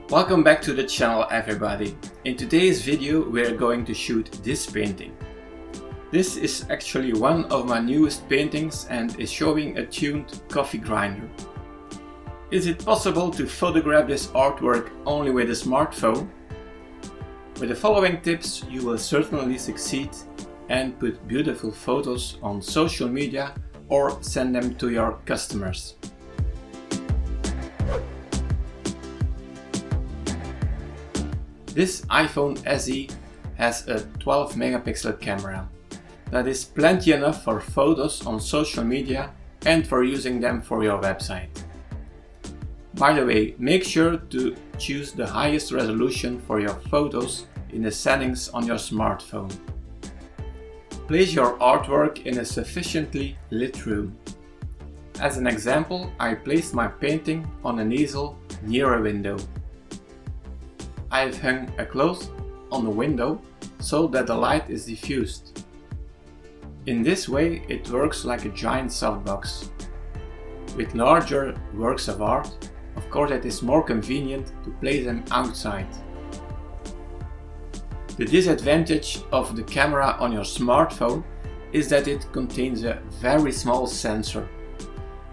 Welcome back to the channel, everybody. In today's video we are going to shoot this painting. This is actually one of my newest paintings and is showing a tuned coffee grinder. Is it possible to photograph this artwork only with a smartphone? With the following tips you will certainly succeed and put beautiful photos on social media or send them to your customers. This iPhone SE has a 12 megapixel camera. That is plenty enough for photos on social media and for using them for your website. By the way, make sure to choose the highest resolution for your photos in the settings on your smartphone. Place your artwork in a sufficiently lit room. As an example, I placed my painting on an easel near a window. I've hung a cloth on the window so that the light is diffused. In this way it works like a giant softbox. With larger works of art, of course it is more convenient to place them outside. The disadvantage of the camera on your smartphone is that it contains a very small sensor.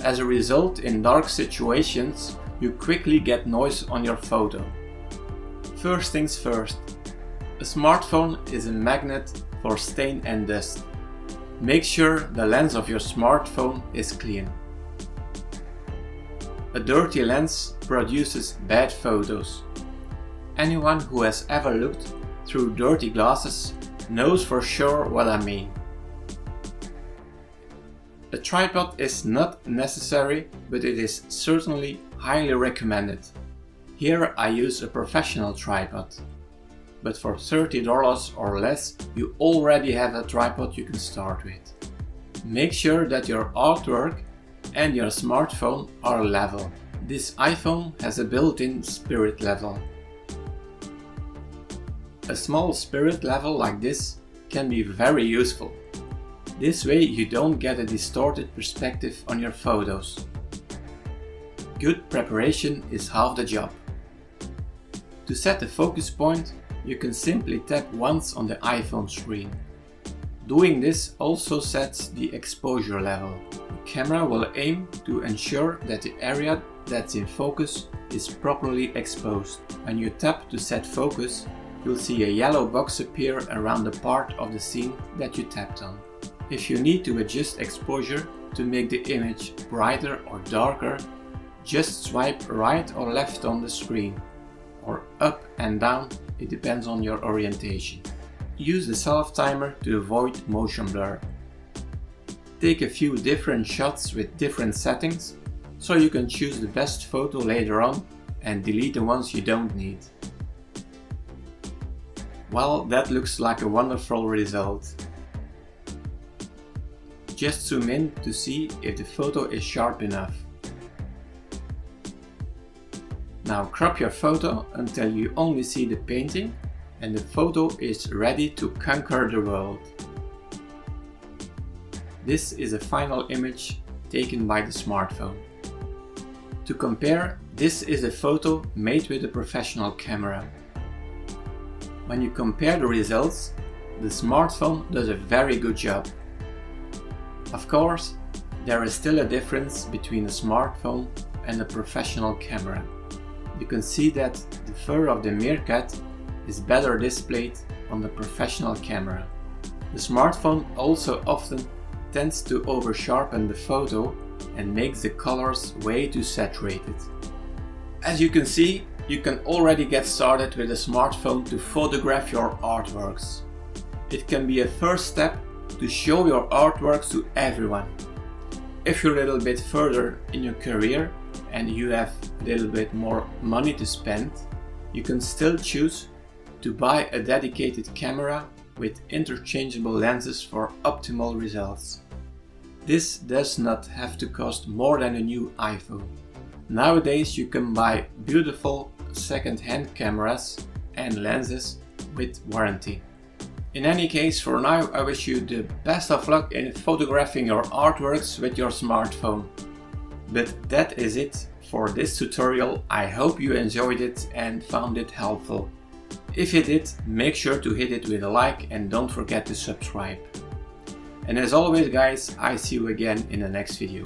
As a result, in dark situations you quickly get noise on your photo. First things first, a smartphone is a magnet for stain and dust. Make sure the lens of your smartphone is clean. A dirty lens produces bad photos. Anyone who has ever looked through dirty glasses knows for sure what I mean. A tripod is not necessary, but it is certainly highly recommended. Here I use a professional tripod, but for $30 or less you already have a tripod you can start with. Make sure that your artwork and your smartphone are level. This iPhone has a built-in spirit level. A small spirit level like this can be very useful. This way you don't get a distorted perspective on your photos. Good preparation is half the job. To set the focus point, you can simply tap once on the iPhone screen. Doing this also sets the exposure level. The camera will aim to ensure that the area that's in focus is properly exposed. When you tap to set focus, you'll see a yellow box appear around the part of the scene that you tapped on. If you need to adjust exposure to make the image brighter or darker, just swipe right or left on the screen, or up and down, it depends on your orientation. Use the self timer to avoid motion blur. Take a few different shots with different settings so you can choose the best photo later on and delete the ones you don't need. Well, that looks like a wonderful result. Just zoom in to see if the photo is sharp enough. Now crop your photo until you only see the painting and the photo is ready to conquer the world. This is a final image taken by the smartphone. To compare, this is a photo made with a professional camera. When you compare the results, the smartphone does a very good job. Of course, there is still a difference between a smartphone and a professional camera. You can see that the fur of the meerkat is better displayed on the professional camera. The smartphone also often tends to oversharpen the photo and makes the colors way too saturated. As you can see, you can already get started with a smartphone to photograph your artworks. It can be a first step to show your artworks to everyone. If you're a little bit further in your career and you have a little bit more money to spend, you can still choose to buy a dedicated camera with interchangeable lenses for optimal results. This does not have to cost more than a new iPhone. Nowadays you can buy beautiful second-hand cameras and lenses with warranty. In any case, for now I wish you the best of luck in photographing your artworks with your smartphone. But that is it for this tutorial. I hope you enjoyed it and found it helpful. If you did, make sure to hit it with a like and don't forget to subscribe. And as always guys, I see you again in the next video.